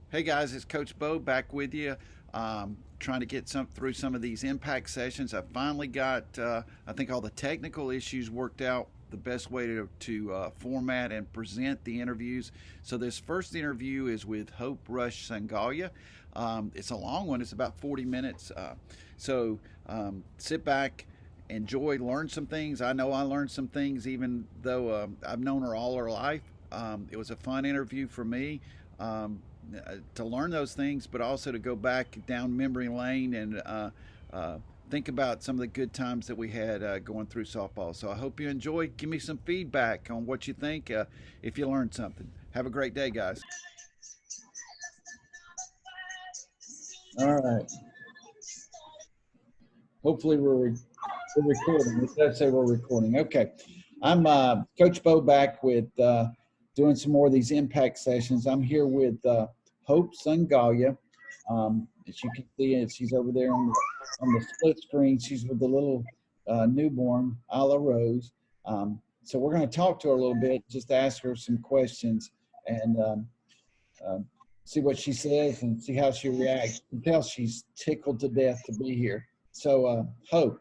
Hey guys, it's Coach Bo back with you. Trying to get through some of these impact sessions. I finally got, I think, all the technical issues worked out. The best way to format and present the interviews. So this first interview is with Hope Rush Sangalia. It's a long one. It's about 40 minutes. So sit back, enjoy, learn some things. I know I learned some things, even though I've known her all her life. It was a fun interview for me. Um, to learn those things, but also to go back down memory lane and uh, think about some of the good times that we had going through softball. So I hope you enjoy. Give me some feedback on what you think if you learned something. Have a great day, guys. All right. Hopefully we're recording. It does say we're recording. Okay. I'm Coach Bo back with doing some more of these impact sessions. I'm here with Hope Sangalia. As you can see, she's over there on the split screen. She's with the little newborn, Isla Rose. So we're going to talk to her a little bit, just ask her some questions and um, see what she says and see how she reacts. You can tell she's tickled to death to be here. So, Hope,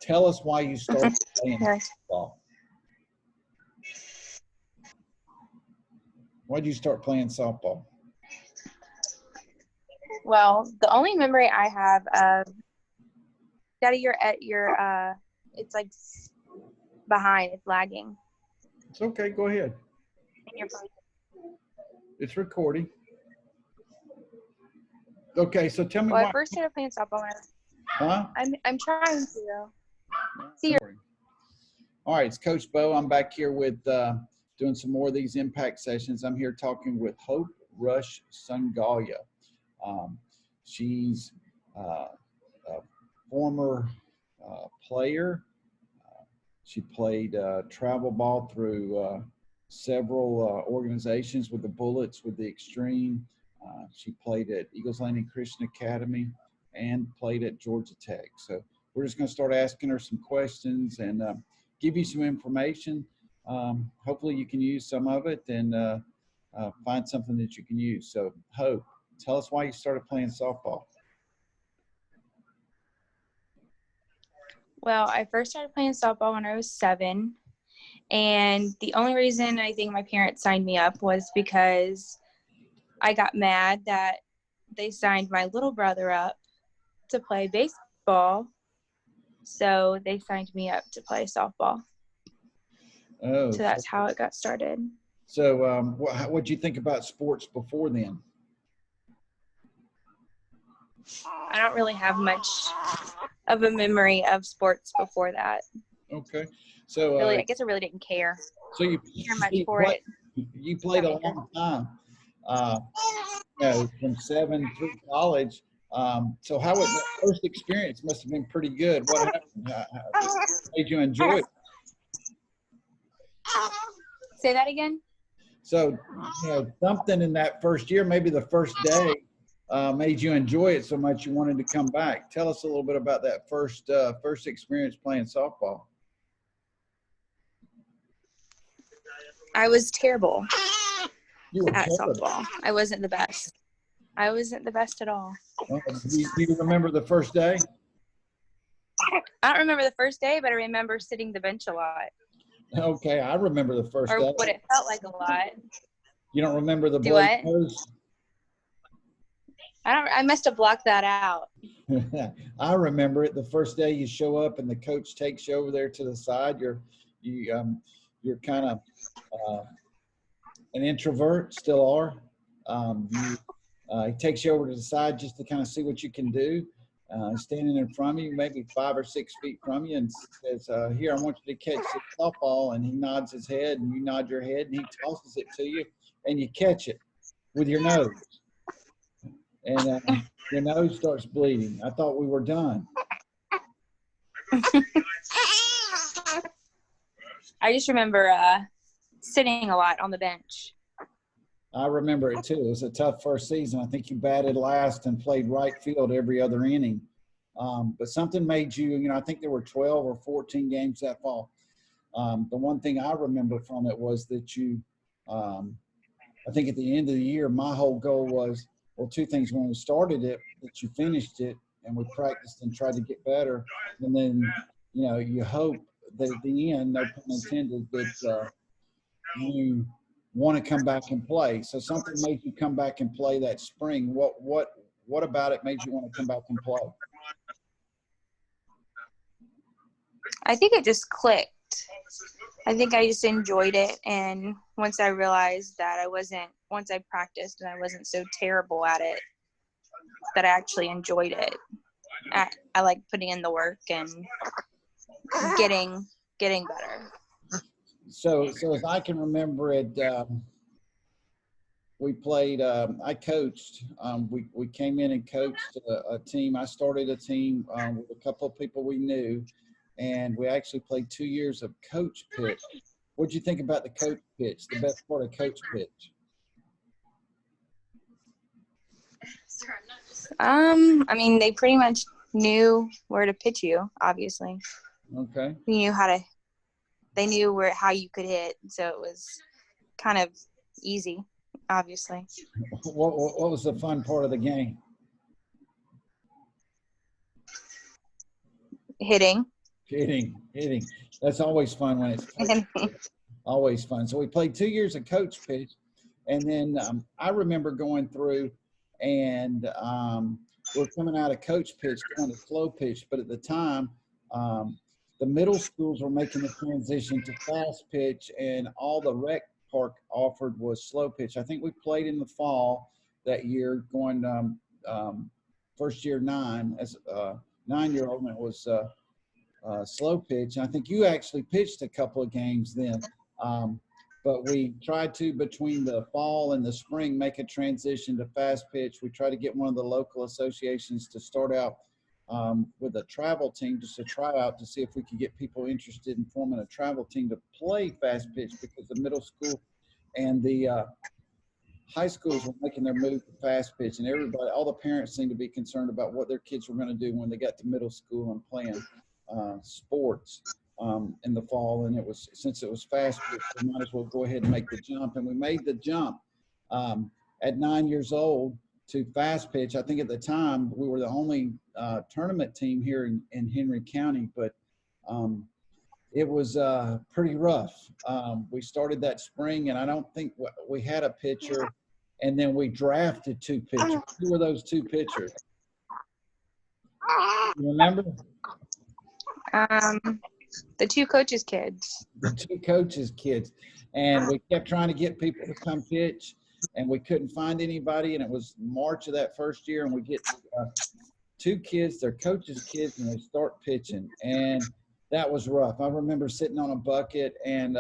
tell us why you started playing Okay. softball. Why did you start playing softball? Well, the only memory I have of Daddy, you're at your it's like behind, it's lagging. It's okay. Go ahead. And you're It's recording. Okay, so tell me well, I why. first started playing softball when Huh? I'm trying to see your All right, it's Coach Bo. I'm back here with doing some more of these impact sessions. I'm here talking with Hope Rush Sangalia. Um, she's a former player. She played travel ball through several organizations with the Bullets, with the Extreme. She played at Eagles Landing Christian Academy and played at Georgia Tech. So we're just going to start asking her some questions and give you some information. Hopefully you can use some of it and find something that you can use. So Hope, tell us why you started playing softball. Well, I first started playing softball when I was 7. And the only reason I think my parents signed me up was because I got mad that they signed my little brother up to play baseball. So they signed me up to play softball. Oh, So that's how it got started. So what do you think about sports before then? I don't really have much of a memory of sports before that. Okay. So Really, I guess I really didn't care so you much for it. you played a long time, from 7 through college. So how was that first experience? Must have been pretty good. What happened? How made you enjoy it? Say that again? So, something in that first year, maybe the first day, made you enjoy it so much you wanted to come back. Tell us a little bit about that first experience playing softball. I was terrible You were at terrible. softball. I wasn't the best. I wasn't the best at all. Do you remember the first day? I don't remember the first day, but I remember sitting the bench a lot. Okay, I remember the first Or day. what it felt like a lot. You don't remember the Do bloody what? nose? I must have blocked that out. I remember it. The first day you show up and the coach takes you over there to the side. You're kind of an introvert, still are. He takes you over to the side just to kind of see what you can do. Standing in front of you, maybe 5 or 6 feet from you, and says, "Here, I want you to catch the softball." And he nods his head, and you nod your head, and he tosses it to you, and you catch it with your nose, and your nose starts bleeding. I thought we were done. I just remember sitting a lot on the bench. I remember it too. It was a tough first season. I think you batted last and played right field every other inning. But something made you, I think there were 12 or 14 games that fall. The one thing I remember from it was that you I think at the end of the year, my whole goal was, well, two things. When we started it, that you finished it and we practiced and tried to get better. And then, you hope that at the end, no pun intended, that you want to come back and play. So something made you come back and play that spring. What about it made you want to come back and play? I think it just clicked. I think I just enjoyed it. And once I realized that once I practiced and I wasn't so terrible at it, that I actually enjoyed it. I like putting in the work and getting better. So as I can remember it, we played, I coached, we came in and coached a team. I started a team with a couple of people we knew, and we actually played 2 years of coach pitch. What'd you think about the coach pitch, the best part of coach pitch? I mean, they pretty much knew where to pitch you, obviously. Okay. They knew how you could hit, so it was kind of easy, obviously. What was the fun part of the game? Hitting. That's always fun when it's always fun. So we played 2 years of coach pitch, and then I remember going through and we're coming out of coach pitch going to slow pitch, but at the time the middle schools were making the transition to fast pitch, and all the rec park offered was slow pitch. I think we played in the fall that year, going first year 9 as a 9-year-old, and it was slow pitch. And I think you actually pitched a couple of games then. But we tried to, between the fall and the spring, make a transition to fast pitch. We tried to get one of the local associations to start out with a travel team, just to try out to see if we could get people interested in forming a travel team to play fast pitch, because the middle school and the high schools were making their move to fast pitch, and everybody, all the parents seemed to be concerned about what their kids were going to do when they got to middle school and playing sports in the fall. And since it was fast pitch, we might as well go ahead and make the jump. And we made the jump at 9 years old to fast pitch. I think at the time we were the only tournament team here in Henry County, but it was pretty rough. We started that spring, and I don't think we had a pitcher, and then we drafted 2 pitchers. Who were those 2 pitchers? You remember? The 2 coaches' kids. The 2 coaches' kids. And we kept trying to get people to come pitch, and we couldn't find anybody. And it was March of that first year, and we get 2 kids, they're coaches' kids, and they start pitching. And that was rough. I remember sitting on a bucket, and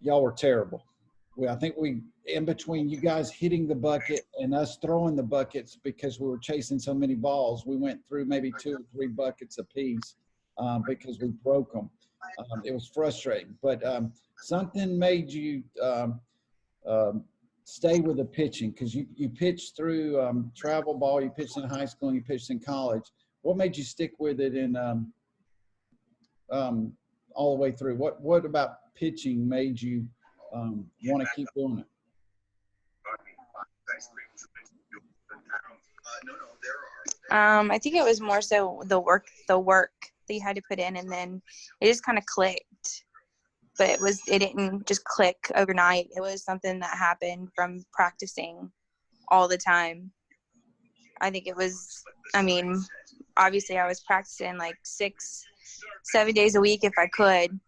y'all were terrible. I think in between you guys hitting the bucket and us throwing the buckets, because we were chasing so many balls, we went through maybe 2 or 3 buckets apiece because we broke them. It was frustrating, but something made you stay with the pitching, because you pitched through travel ball, you pitched in high school, and you pitched in college. What made you stick with it in all the way through? What about pitching made you want to keep doing it? I think it was more so the work that you had to put in, and then it just kind of clicked. But it didn't just click overnight. It was something that happened from practicing all the time. I think it was, obviously I was practicing like 6-7 days a week if I could,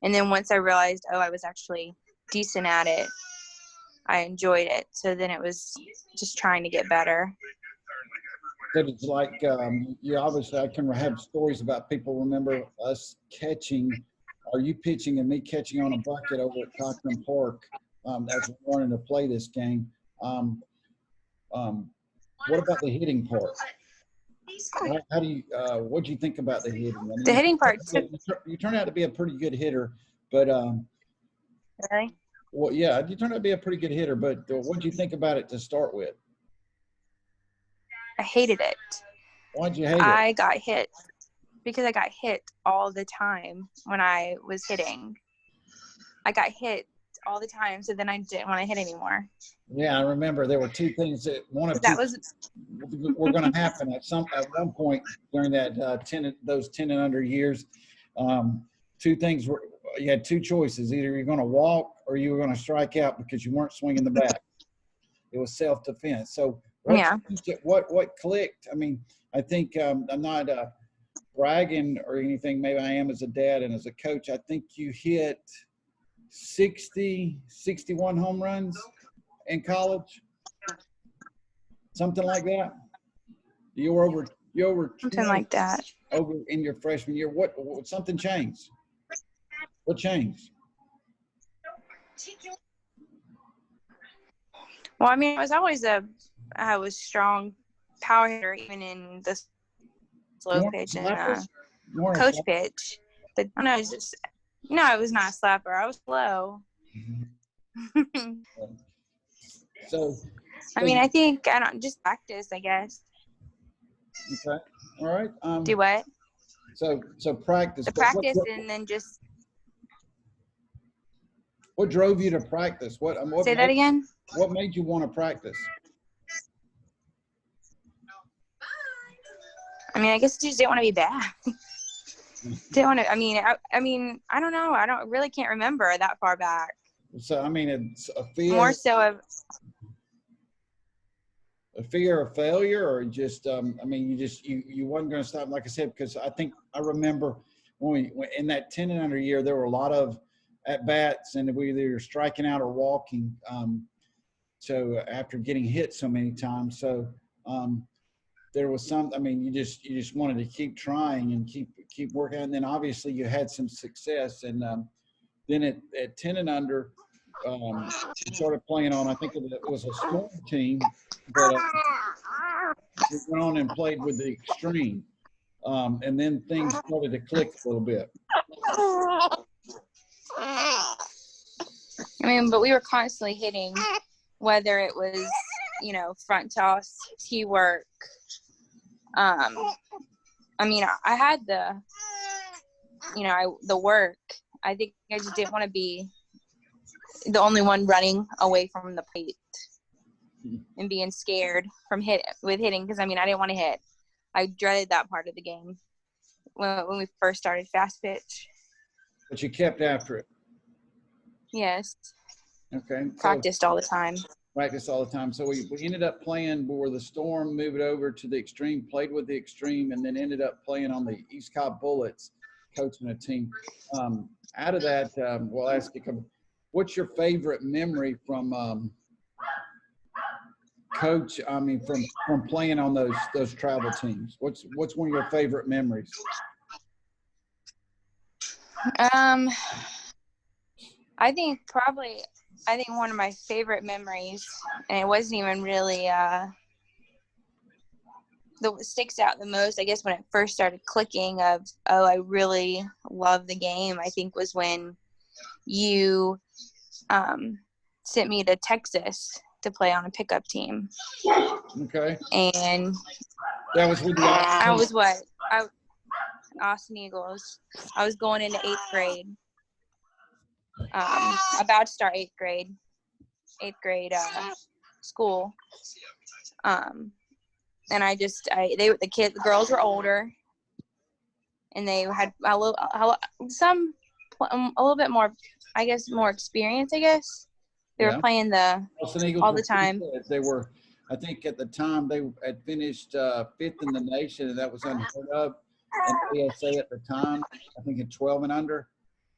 and then once I realized, I was actually decent at it, I enjoyed it. So then it was just trying to get better. But it's like, obviously I can have stories about people remember us catching, or you pitching and me catching on a bucket over at Cochran Park as we're learning to play this game. What about the hitting part? How do you, what do you think about the hitting? The hitting part. You turn out to be a pretty good hitter, but really? Well, yeah, you turned out to be a pretty good hitter, but what did you think about it to start with? I hated it. Why'd you hate it? I got hit because I got hit all the time when I was hitting. I got hit all the time. So then I didn't want to hit anymore. Yeah, I remember there were two things that That was were going to happen at one point during that those 10 and under years. Two things were, you had two choices: either you're going to walk or you were going to strike out because you weren't swinging the bat. It was self-defense. So what clicked? I mean, I think I'm not bragging or anything. Maybe I am as a dad and as a coach. I think you hit 61 home runs in college, something like that. You were over something like that. over in your freshman year. What something changed? What changed? Well, I mean, I was strong power hitter even in the slow pitch and coach pitch. But no, it was not a slapper. I was slow. So I mean, I think just practice, I guess. Okay. All right. Do what? So practice. The practice and then just what drove you to practice? say that again. What made you want to practice? I mean, I guess I just didn't want to be bad. Didn't want to. I mean, I don't know. I really can't remember that far back. So I mean, it's a fear. More so of a fear of failure, or just I mean, you wasn't going to stop, like I said, because I think I remember when in that 10 and under year, there were a lot of at bats, and we either striking out or walking. So after getting hit so many times, there was some. I mean, you just wanted to keep trying and keep working, and then obviously you had some success, and then at 10 and under. We started playing on, I think it was a small team, but we went on and played with the extreme. And then things started to click a little bit. I mean, but we were constantly hitting, whether it was, front toss, tee work. I mean, I had the work. I think I just didn't want to be the only one running away from the plate and being scared from hitting, because I mean, I didn't want to hit. I dreaded that part of the game when we first started fast pitch. But you kept after it. Yes. Okay. Practiced all the time. Practiced all the time. So we ended up playing where the Storm moved over to the extreme, played with the extreme, and then ended up playing on the East Cobb Bullets, coaching a team. Out of that, we'll ask you a couple. What's your favorite memory from coach? I mean, from playing on those travel teams. What's one of your favorite memories? I think one of my favorite memories, and it wasn't even really that sticks out the most, I guess, when it first started clicking of, oh, I really love the game, I think was when you sent me to Texas to play on a pickup team. Okay. And that was with Austin Eagles. I was going into 8th grade. About to start 8th grade school. And the girls were older, and they had a little bit more, I guess, more experience, I guess. They were playing all the time. They were, I think at the time, they had finished 5th in the nation, and that was unheard of in ASA at the time. I think at 12 and under,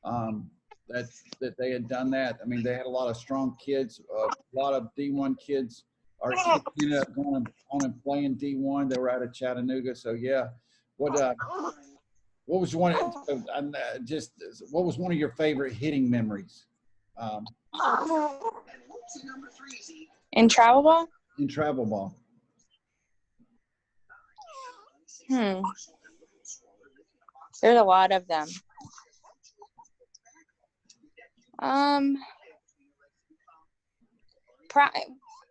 that they had done that. I mean, they had a lot of strong kids, a lot of D1 kids. Our kids ended up going on and playing D1. They were out of Chattanooga. So, yeah. What was one of your favorite hitting memories? In travel ball? In travel ball. There's a lot of them.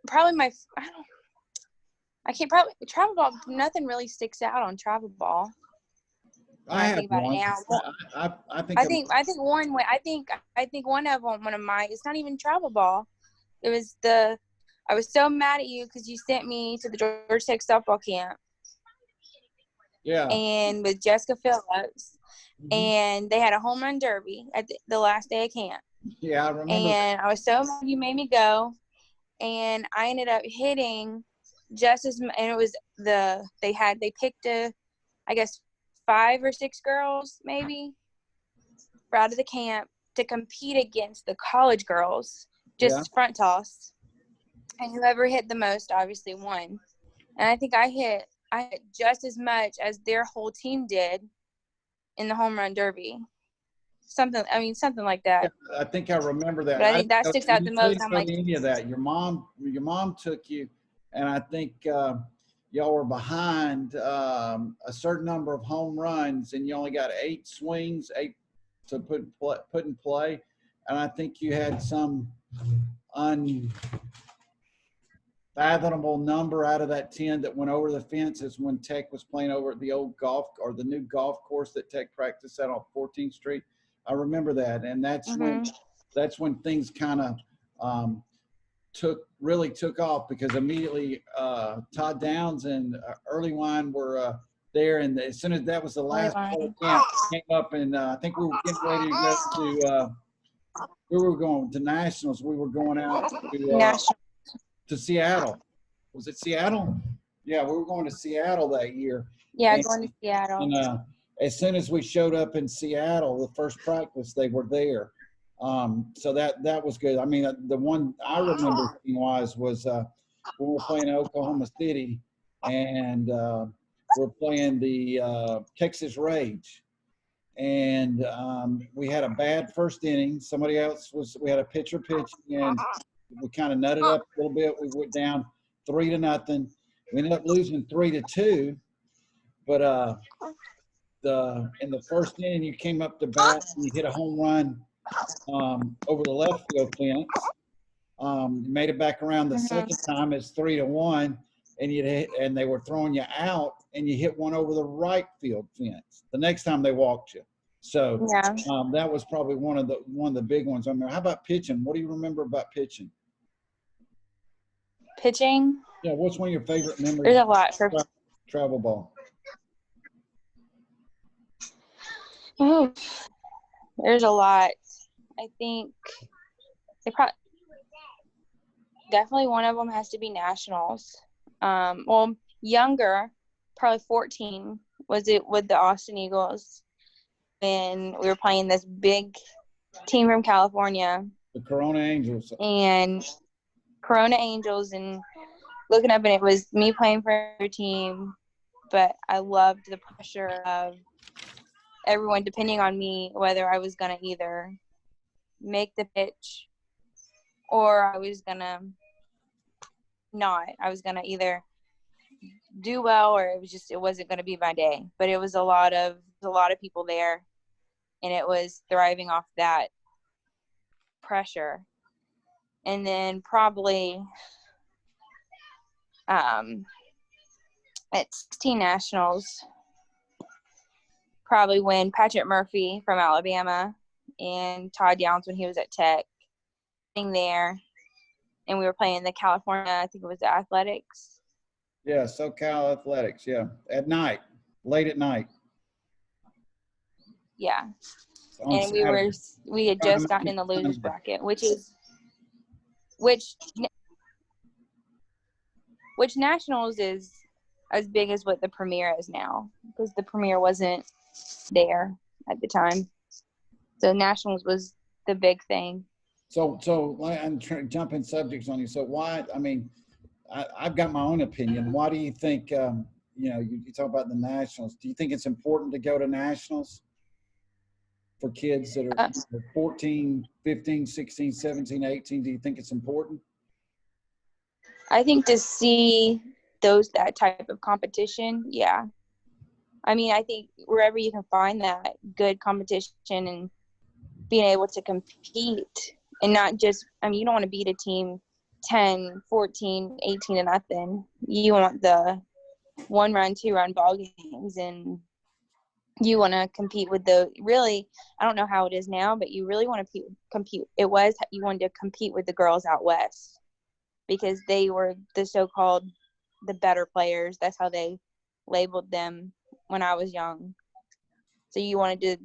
Probably travel ball. Nothing really sticks out on travel ball. when I I have think about it one. now. I think I think one of them, one of my, it's not even travel ball. It was I was so mad at you because you sent me to the Georgia Tech softball camp yeah. and with Jessica Phillips, Mhm. and they had a home run derby at the last day of camp. Yeah, I remember. And I was so mad you made me go, and I ended up hitting just as, and it was they picked I guess 5 or 6 girls maybe out of the camp to compete against the college girls, Yeah. just front toss. And whoever hit the most obviously won. And I think I hit just as much as their whole team did in the home run derby. Something like that. I think I remember that. But I think that didn't sticks know- out the you most. didn't I'm know like, any of that. Your mom took you, and I think y'all were behind a certain number of home runs, and you only got 8 swings, 8 to put in play, and I think you had some unfathomable number out of that 10 that went over the fence. Is when Tech was playing over at the old the new golf course that Tech practiced at on 14th Street. I remember that, and that's when things kind of took off, because immediately Todd Downs and Early Wine were there, and as soon as that was the last camp, came up, and I think we were getting ready to go to we were going to nationals. We were going out to Seattle. Was it Seattle? Yeah, we were going to Seattle that year. Yeah, going to Seattle. And as soon as we showed up in Seattle, the first practice, they were there. So that was good. I mean, the one I remember was when we were playing Oklahoma City, and we're playing the Texas Rage. And we had a bad first inning. We had a pitcher pitching, and we kind of nutted up a little bit. We went down 3-0. We ended up losing 3-2. But in the first inning, you came up to bat and you hit a home run over the left field fence. You made it back around the second time. It's 3-1, and they were throwing you out, and you hit one over the right field fence. The next time they walked you. So that was probably one of the big ones. I mean, how about pitching? What do you remember about pitching? Pitching? Yeah, what's one of your favorite memories? There's a lot for travel ball. Oh, there's a lot. I think definitely one of them has to be nationals. Well, younger, probably 14, was it with the Austin Eagles, and we were playing this big team from California, the Corona Angels, and looking up, and it was me playing for their team, but I loved the pressure of everyone depending on me, whether I was going to either make the pitch or I was going to not. I was going to either do well, or it wasn't going to be my day. But it was a lot of people there, and it was thriving off that pressure. And then probably at 16 nationals, probably when Patrick Murphy from Alabama and Todd Downs when he was at Tech being there, and we were playing the California, I think it was the Athletics. Yeah, SoCal Athletics, yeah. At night, late at night. Yeah. On and Saturday. we had just gotten in the losers bracket, which nationals is as big as what the Premier is now, because the Premier wasn't there at the time. So nationals was the big thing. So I'm jumping subjects on you. So why, I mean, I've got my own opinion. Why do you think, you talk about the nationals. Do you think it's important to go to nationals for kids that are 14, 15, 16, 17, 18? Do you think it's important? I think to see that type of competition, yeah. I mean, I think wherever you can find that good competition and being able to compete and not just, I mean, you don't want to beat a team 10, 14, 18-0. You want the 1-run, 2-run ball games and you want to compete with the really, I don't know how it is now, but you really want to compete. It was, you wanted to compete with the girls out west because they were the so-called the better players. That's how they labeled them when I was young. So you wanted to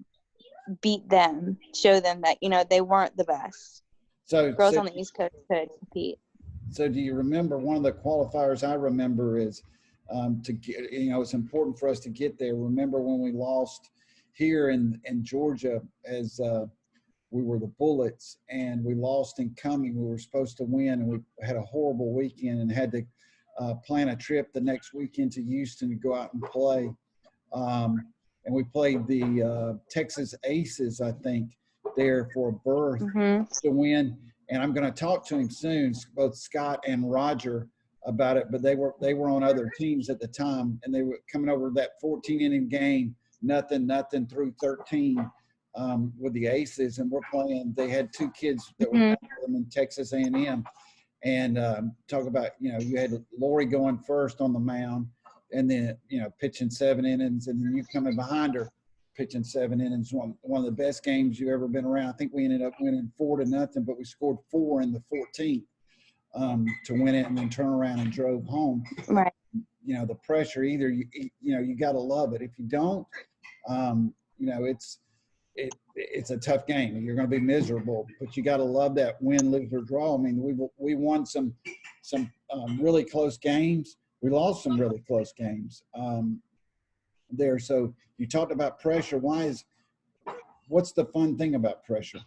beat them, show them that, you know, they weren't the best. So, Girls on the East Coast could compete. So do you remember one of the qualifiers I remember is to get, you know, it's important for us to get there. Remember when we lost here in Georgia as we were the Bullets and we lost in Cumming. We were supposed to win and we had a horrible weekend and had to plan a trip the next weekend to Houston to go out and play. And we played the Texas Aces, I think, there for a berth to win. And I'm going to talk to him soon, both Scott and Roger, about it. But they were on other teams at the time, and they were coming over that 14-inning game, nothing through 13 with the Aces, and we're playing. They had two kids that were them in Texas A&M, and talk about, you know, you had Lori going first on the mound, and then, you know, pitching 7 innings, and then you coming behind her, pitching 7 innings. One of the best games you've ever been around. I think we ended up winning 4-0, but we scored 4 in the 14th to win it, and then turn around and drove home. Right. You know, the pressure, either you know, you got to love it. If you don't, you know, it's a tough game. You're going to be miserable, but you got to love that win, lose, or draw. I mean, we won some really close games. We lost some really close games there. So you talked about pressure. What's the fun thing about pressure?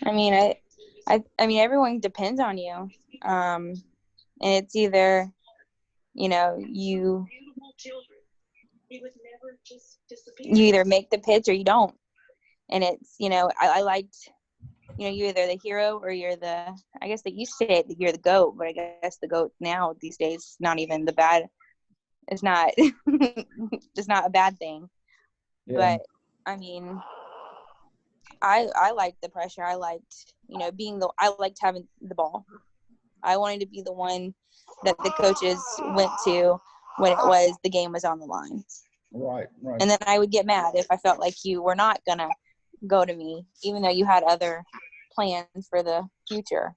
I mean, I mean, everyone depends on you. And it's either, you know, you either make the pitch or you don't. And it's, you know, I liked, you know, you're either the hero or you're the, I guess they used to say you're the GOAT, but I guess the GOAT now these days is not even the bad. It's not, it's not a bad thing. Yeah. But I mean, I liked the pressure. I liked, you know, I liked having the ball. I wanted to be the one that the coaches went to when the game was on the line. Right. And then I would get mad if I felt like you were not going to go to me, even though you had other plans for the future.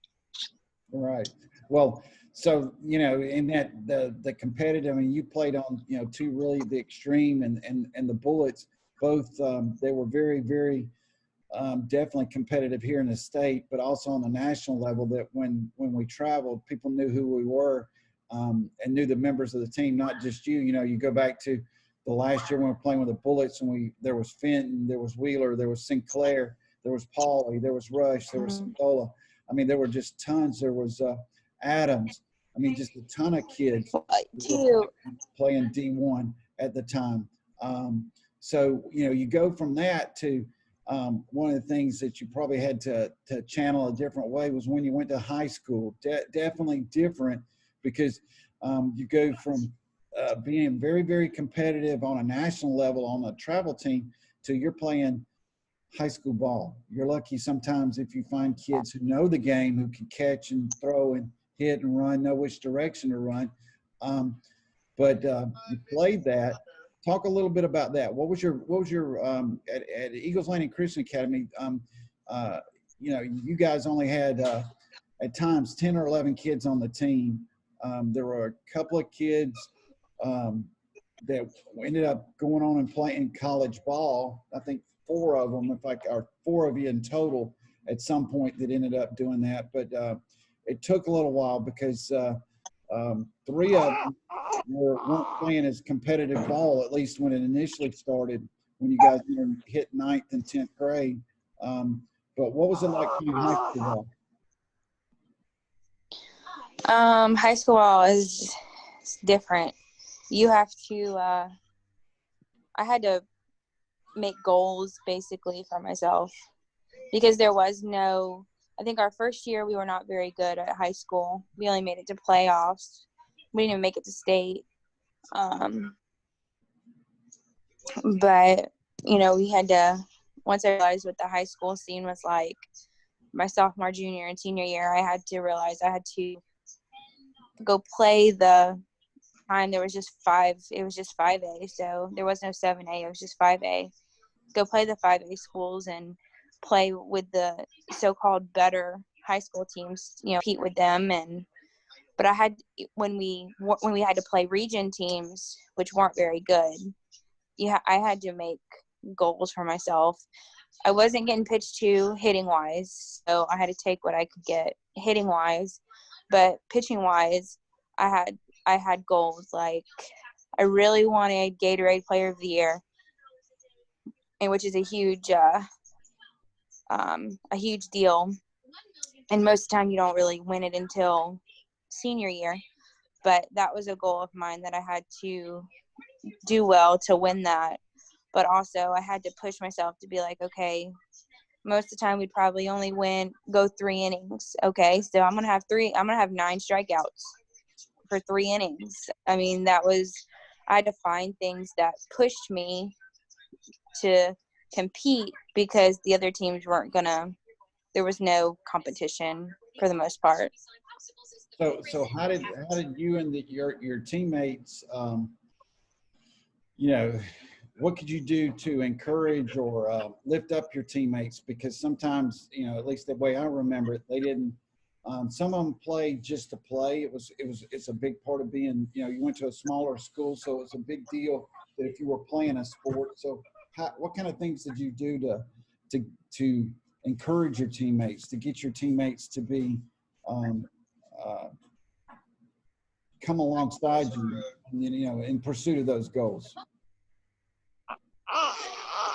Right. Well, so, you know, in that the competitive, I mean, you played on, you know, two really the extreme and the Bullets, both they were very, very definitely competitive here in the state, but also on the national level, that when we traveled, people knew who we were and knew the members of the team, not just you. You know, you go back to the last year when we were playing with the Bullets, and there was Fenton, there was Wheeler, there was Sinclair, there was Pauly, there was Rush, there was Sandola. I mean, there were just tons. There was Adams. I mean, just a ton of kids playing D1 at the time. So, you know, you go from that to one of the things that you probably had to channel a different way was when you went to high school. Definitely different, because you go from being very, very competitive on a national level on a travel team to you're playing high school ball. You're lucky sometimes if you find kids who know the game, who can catch and throw and hit and run, know which direction to run. But you played that. Talk a little bit about that. What was your at Eagles Landing Christian Academy? You know, you guys only had at times 10 or 11 kids on the team. There were a couple of kids that ended up going on and playing college ball. I think 4 of them, or 4 of you in total at some point that ended up doing that. But it took a little while because 3 of them weren't playing as competitive ball, at least when it initially started, when you guys hit 9th and 10th grade. But what was it like playing high school ball? High school ball is different. You have to I had to make goals basically for myself, because there was no, I think our first year we were not very good at high school. We only made it to playoffs. We didn't even make it to state. But, you know, we had to, once I realized what the high school scene was like, my sophomore, junior, and senior year, I had to realize I had to go play the time there was just five. It was just 5A, so there was no 7A. It was just 5A. Go play the 5A schools and play with the so-called better high school teams. Compete with them. But I had when we had to play region teams, which weren't very good. I had to make goals for myself. I wasn't getting pitched to hitting wise, so I had to take what I could get hitting wise. But pitching wise, I had goals like I really wanted Gatorade Player of the Year, and which is a huge deal. And most of the time, you don't really win it until senior year. But that was a goal of mine that I had to do well to win that. But also, I had to push myself to be like, okay, most of the time we'd probably only go 3 innings. Okay, so I'm gonna have 9 strikeouts for 3 innings. I mean, I had to find things that pushed me to compete because the other teams there was no competition for the most part. So how did you and your teammates, what could you do to encourage or lift up your teammates? Because sometimes, at least the way I remember it, they didn't. Some of them played just to play. It's a big part of being. You went to a smaller school, so it's a big deal that if you were playing a sport. So, what kind of things did you do to encourage your teammates, to get your teammates to be come alongside you, in pursuit of those goals?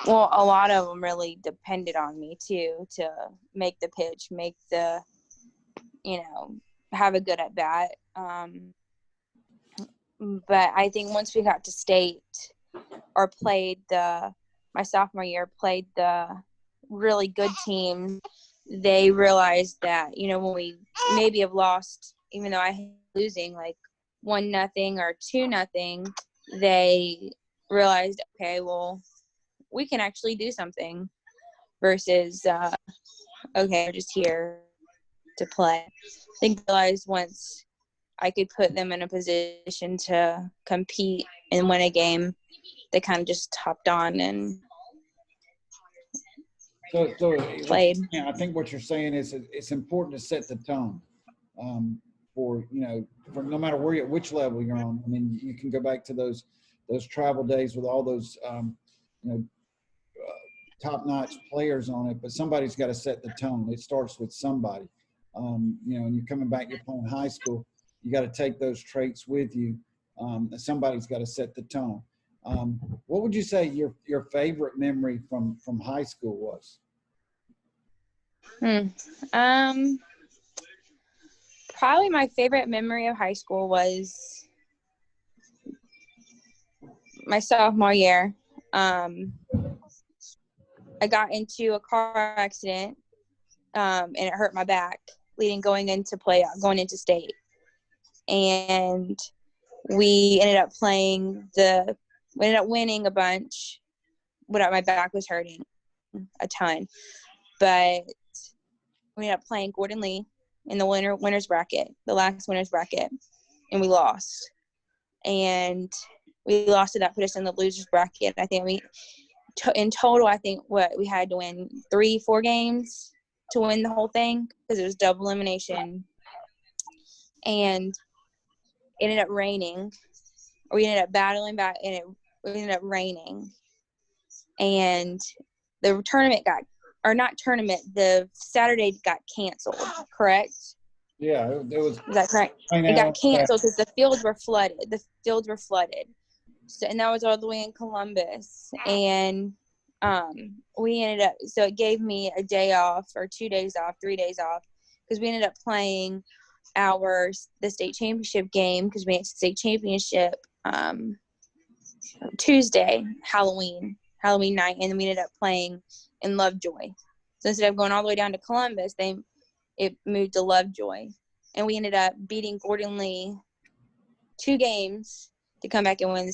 Well, a lot of them really depended on me too to make the pitch, have a good at bat. But I think once we got to state or my sophomore year, played the really good team, they realized that, when we maybe have lost, even though I hate losing like 1-0 or 2-0, they realized, okay, well, we can actually do something versus, okay, we're just here to play. I think I realized once I could put them in a position to compete and win a game, they kind of just hopped on and played. I think what you're saying is it's important to set the tone for no matter which level you're on. I mean, you can go back to those travel days with all those top-notch players on it, but somebody's got to set the tone. It starts with somebody. And you're coming back, you're playing high school, you got to take those traits with you. Somebody's got to set the tone. What would you say your favorite memory from high school was? Probably my favorite memory of high school was my sophomore year. I got into a car accident, and it hurt my back going into state. And we ended up winning a bunch, but my back was hurting a ton. But we ended up playing Gordon Lee in the winners bracket, the last winners bracket, and we lost. And we lost, so that put us in the losers bracket. I think in total, we had to win 3-4 games to win the whole thing because it was double elimination. And it ended up raining. We ended up battling back, and it ended up raining. And the the Saturday got canceled, correct? Yeah, it was. Is that correct? It got canceled because the fields were flooded. So, and that was all the way in Columbus. And we ended up, so it gave me a day off or 2 days off, 3 days off, because we ended up playing the state championship game, because we had state championship Tuesday, Halloween night, and then we ended up playing in Lovejoy. So instead of going all the way down to Columbus, it moved to Lovejoy, and we ended up beating Gordon Lee 2 games to come back and win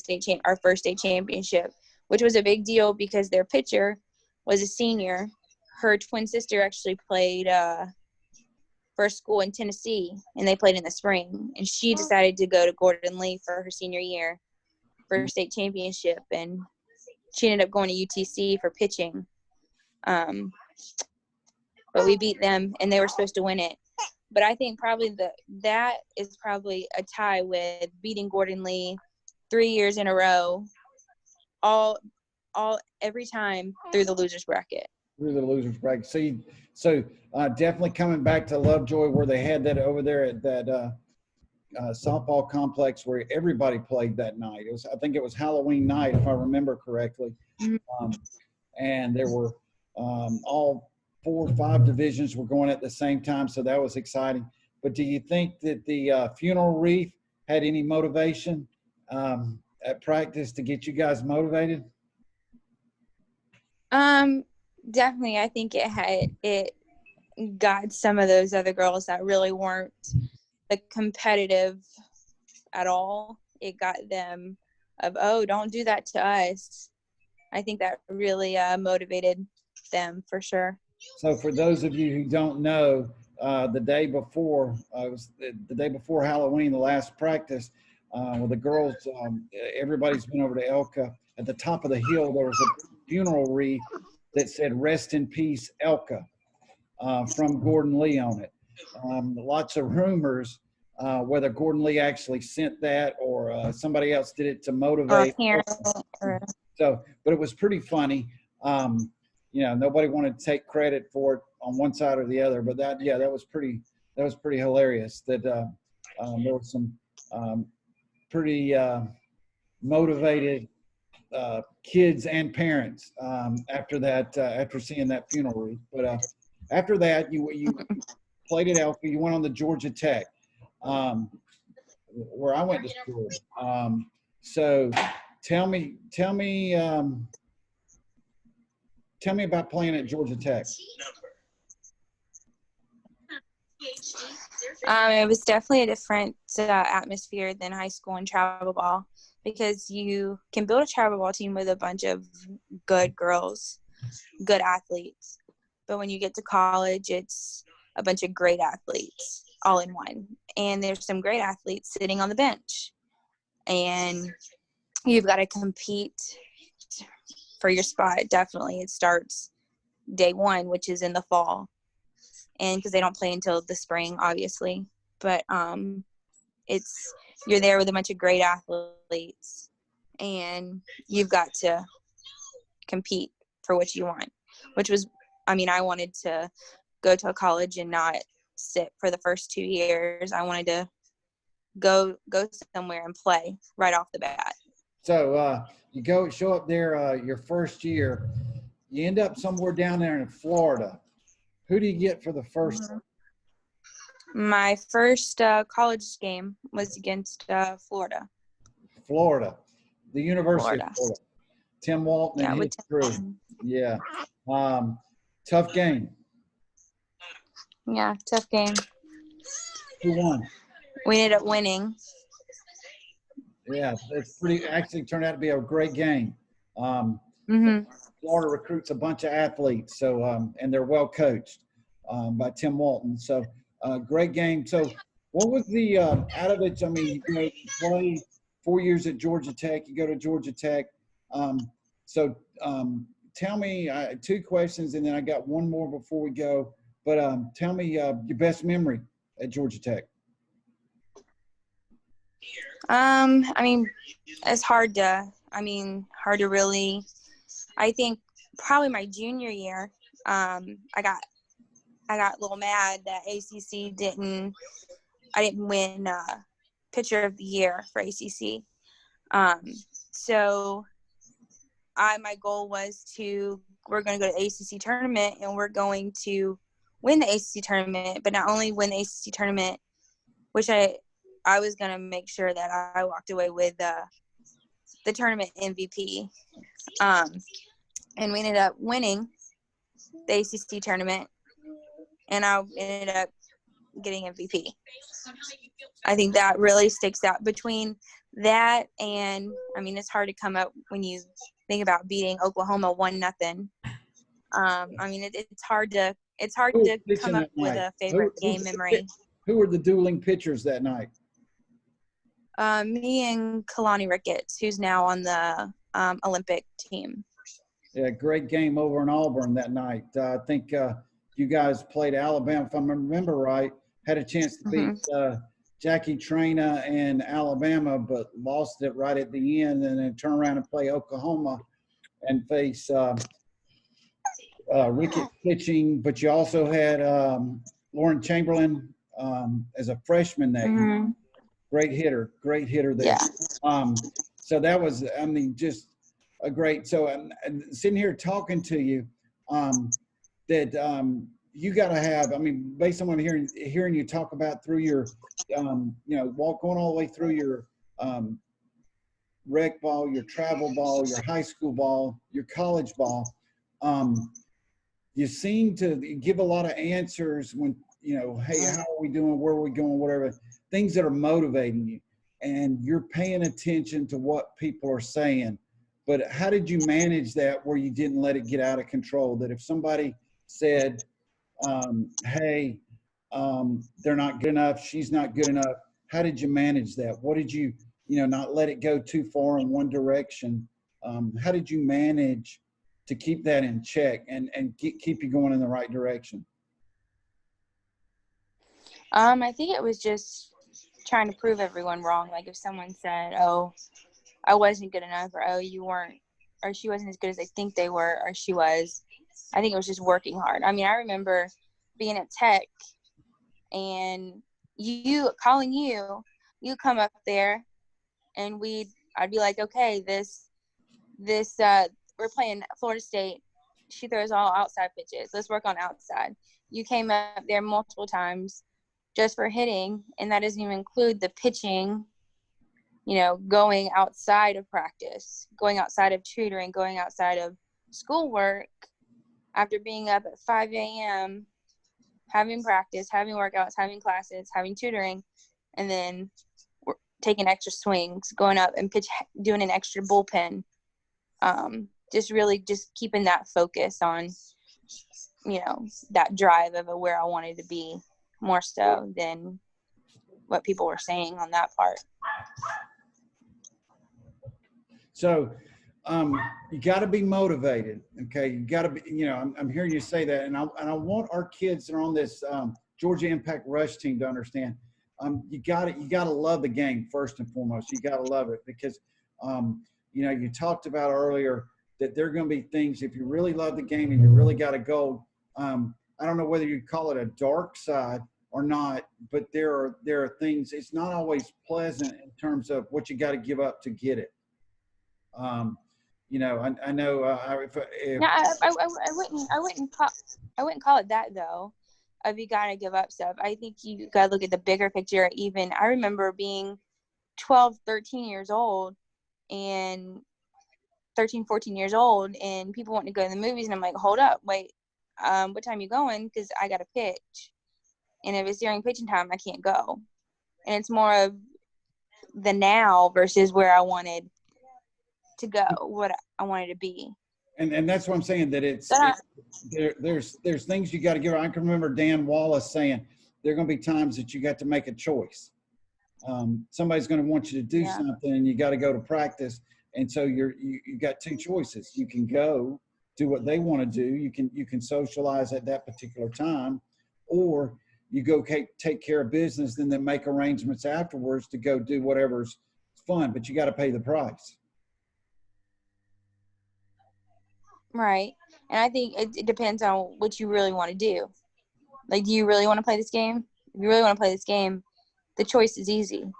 our first state championship, which was a big deal because their pitcher was a senior. Her twin sister actually played for a school in Tennessee, and they played in the spring. And she decided to go to Gordon Lee for her senior year for state championship, and she ended up going to UTC for pitching. But we beat them, and they were supposed to win it. But I think probably that is probably a tie with beating Gordon Lee 3 years in a row, all every time through the losers bracket. Through the losers bracket. So definitely coming back to Lovejoy, where they had that over there at that softball complex where everybody played that night. I think it was Halloween night, if I remember correctly. And there were all 4 or 5 divisions were going at the same time, so that was exciting. But do you think that the funeral wreath had any motivation at practice to get you guys motivated? Definitely. I think it got some of those other girls that really weren't competitive at all. It got them of, oh, don't do that to us. I think that really motivated them for sure. So for those of you who don't know, the day before, it was the day before Halloween, the last practice, with the girls, everybody's been over to Elka. At the top of the hill, there was a funeral wreath that said, "Rest in peace, Elka," from Gordon Lee on it. Lots of rumors whether Gordon Lee actually sent that or somebody else did it to motivate. So, but it was pretty funny. Nobody wanted to take credit for it on one side or the other, but that was pretty hilarious. That there was some pretty motivated kids and parents after seeing that funeral wreath. But after that, you played at Elka. You went on to Georgia Tech, where I went to school. So tell me about playing at Georgia Tech. It was definitely a different atmosphere than high school and travel ball, because you can build a travel ball team with a bunch of good girls, good athletes. But when you get to college, it's a bunch of great athletes all in one. And there's some great athletes sitting on the bench. And you've got to compete for your spot. Definitely. It starts day one, which is in the fall. And because they don't play until the spring, obviously. But you're there with a bunch of great athletes, and you've got to compete for what you want, which was, I wanted to go to a college and not sit for the first 2 years. I wanted to go somewhere and play right off the bat. So you show up there your first year. You end up somewhere down there in Florida. Who do you get for the first? My first college game was against Florida. Florida, the University of Florida. Tim Walton and his crew. Yeah. Tough game. Yeah, tough game. Who won? We ended up winning. Yeah, it's actually turned out to be a great game. Florida recruits a bunch of athletes, so and they're well coached by Tim Walton. So great game. So what was the out of it? You play 4 years at Georgia Tech. You go to Georgia Tech. Tell me 2 questions, and then I got one more before we go. But tell me your best memory at Georgia Tech. It's hard to really. I think probably my junior year, I got a little mad that ACC I didn't win pitcher of the year for ACC. So my goal was we're going to go to the ACC tournament, and we're going to win the ACC tournament, but not only win the ACC tournament, which I was going to make sure that I walked away with the tournament MVP. And we ended up winning the ACC tournament, and I ended up getting MVP. I think that really sticks out between that and, it's hard to come up when you think about beating Oklahoma 1-0. It's hard to It's hard Who was to pitching come up that with night? a favorite Who game memory. who were the dueling pitchers that night? Me and Kalani Ricketts, who's now on the Olympic team. Yeah, great game over in Auburn that night. I think you guys played Alabama, if I remember right. Had a chance to beat Jackie Traina and Alabama, but lost it right at the end, and then turn around and play Oklahoma and face Ricketts pitching. But you also had Lauren Chamberlain as a freshman that year. Great hitter there. Yeah. So that was, I mean, just a great. So I'm sitting here talking to you that you got to have. I mean, based on what I'm hearing you talk about through your, going all the way through your rec ball, your travel ball, your high school ball, your college ball. You seem to give a lot of answers when, hey, how are we doing? Where are we going? Whatever, things that are motivating you, and you're paying attention to what people are saying. But how did you manage that where you didn't let it get out of control? That if somebody said, hey, they're not good enough, she's not good enough, how did you manage that? What did you, not let it go too far in one direction? How did you manage to keep that in check and keep you going in the right direction? I think it was just trying to prove everyone wrong. Like if someone said, oh, I wasn't good enough, or oh, you weren't, or she wasn't as good as I think they were, or she was, I think it was just working hard. I mean, I remember being at Tech and you come up there and I'd be like, okay, this we're playing Florida State. She throws all outside pitches. Let's work on outside. You came up there multiple times just for hitting, and that doesn't even include the pitching, going outside of practice, going outside of tutoring, going outside of schoolwork after being up at 5 a.m., having practice, having workouts, having classes, having tutoring, and then taking extra swings, going up and doing an extra bullpen. Just keeping that focus on, that drive of where I wanted to be more so than what people were saying on that part. So you got to be motivated. Okay. You got to be, I'm hearing you say that. And I want our kids that are on this Georgia Impact Rush team to understand, you got to love the game first and foremost. You got to love it because, you talked about earlier that there are going to be things, if you really love the game and you really got to go, I don't know whether you call it a dark side or not, but there are things, it's not always pleasant in terms of what you got to give up to get it. I know No, I wouldn't call it that though. If you gotta give up stuff, I think you gotta look at the bigger picture. Even I remember being 12, 13 years old and 13, 14 years old, and people wanting to go to the movies, and I'm like, hold up, wait, what time you going? Because I got to pitch, and if it's during pitching time, I can't go. And it's more of the now versus where I wanted to go, what I wanted to be. And that's what I'm saying, that there's things you got to give. I can remember Dan Wallace saying there are going to be times that you got to make a choice. Somebody's going to want you to do something, and you got to go to practice. And so you got two choices. You can go do what they want to do. You can socialize at that particular time, or you go take care of business and then make arrangements afterwards to go do whatever's fun, but you got to pay the price. Right. And I think it depends on what you really want to do. Like, do you really want to play this game? If you really want to play this game, the choice is easy.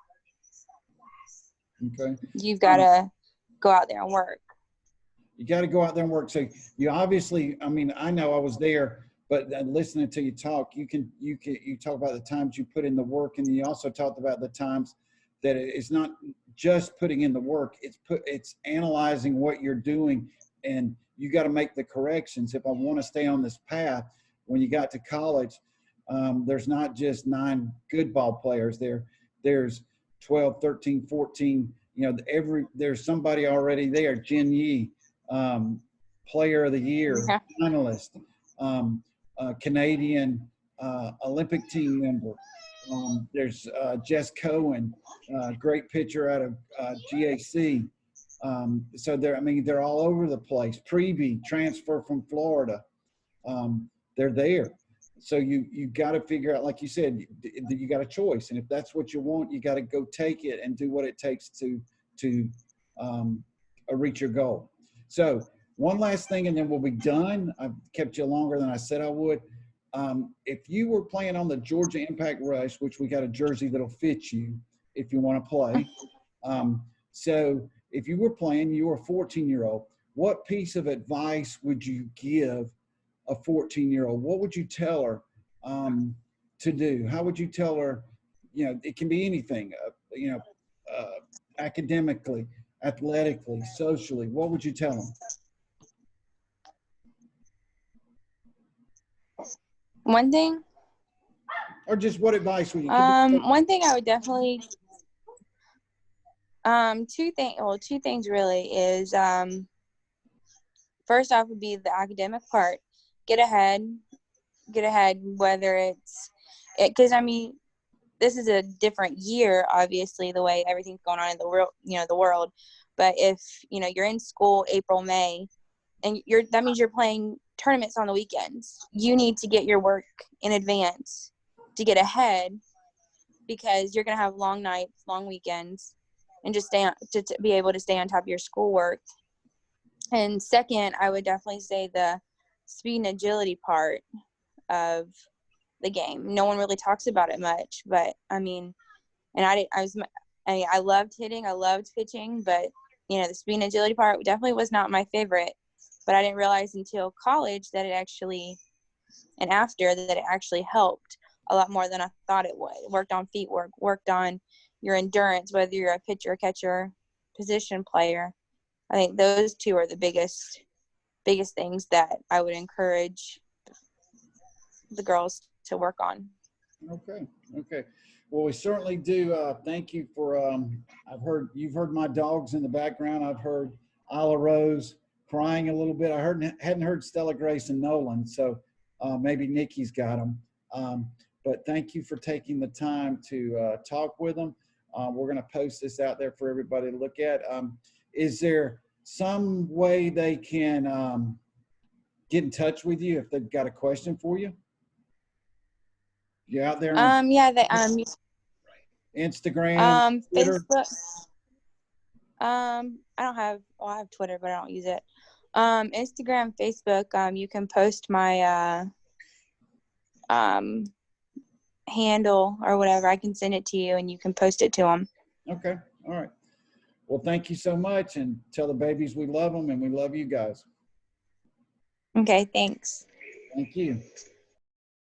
Okay. You've got to go out there and work. You got to go out there and work. So you obviously, I mean, I know I was there, but listening to you talk, you talk about the times you put in the work, and you also talked about the times that it's not just putting in the work. It's analyzing what you're doing, and you got to make the corrections. If I want to stay on this path, when you got to college, there's not just 9 good ball players there. There's 12, 13, 14, there's somebody already there. Jin Yi, player of the year, finalist. Canadian Olympic team member. There's Jess Cohen, great pitcher out of GAC. So they're all over the place. Prevey, transfer from Florida. They're there. So you got to figure out, like you said, you got a choice. And if that's what you want, you got to go take it and do what it takes to reach your goal. So one last thing, and then we'll be done. I've kept you longer than I said I would. If you were playing on the Georgia Impact Rush, which we got a jersey that'll fit you if you want to play. So if you were playing, you were a 14-year-old, what piece of advice would you give a 14-year-old? What would you tell her to do? How would you tell her, it can be anything, academically, athletically, socially. What would you tell them? One thing? Or just what advice would you give? One thing I would definitely two things really is first off would be the academic part. Get ahead, whether it's because this is a different year, obviously, the way everything's going on in the world. But if you're in school April, May, and that means you're playing tournaments on the weekends, you need to get your work in advance to get ahead, because you're going to have long nights, long weekends, and just to be able to stay on top of your schoolwork. And second, I would definitely say the speed and agility part of the game. No one really talks about it much, but I loved hitting, I loved pitching, but the speed and agility part definitely was not my favorite. But I didn't realize until college that it actually helped a lot more than I thought it would. It worked on feet work, worked on your endurance, whether you're a pitcher, catcher, position player. I think those two are the biggest things that I would encourage the girls to work on. Okay. Well, we certainly do. Thank you for, you've heard my dogs in the background. I've heard Isla Rose crying a little bit. I hadn't heard Stella Grace and Nolan, so maybe Nikki's got them. But thank you for taking the time to talk with them. We're going to post this out there for everybody to look at. Is there some way they can get in touch with you if they've got a question for you? You out there? Instagram, Twitter? Facebook. I have Twitter, but I don't use it. Instagram, Facebook. You can post my handle or whatever. I can send it to you, and you can post it to them. Okay. All right. Well, thank you so much, and tell the babies we love them and we love you guys. Okay. Thanks. Thank you.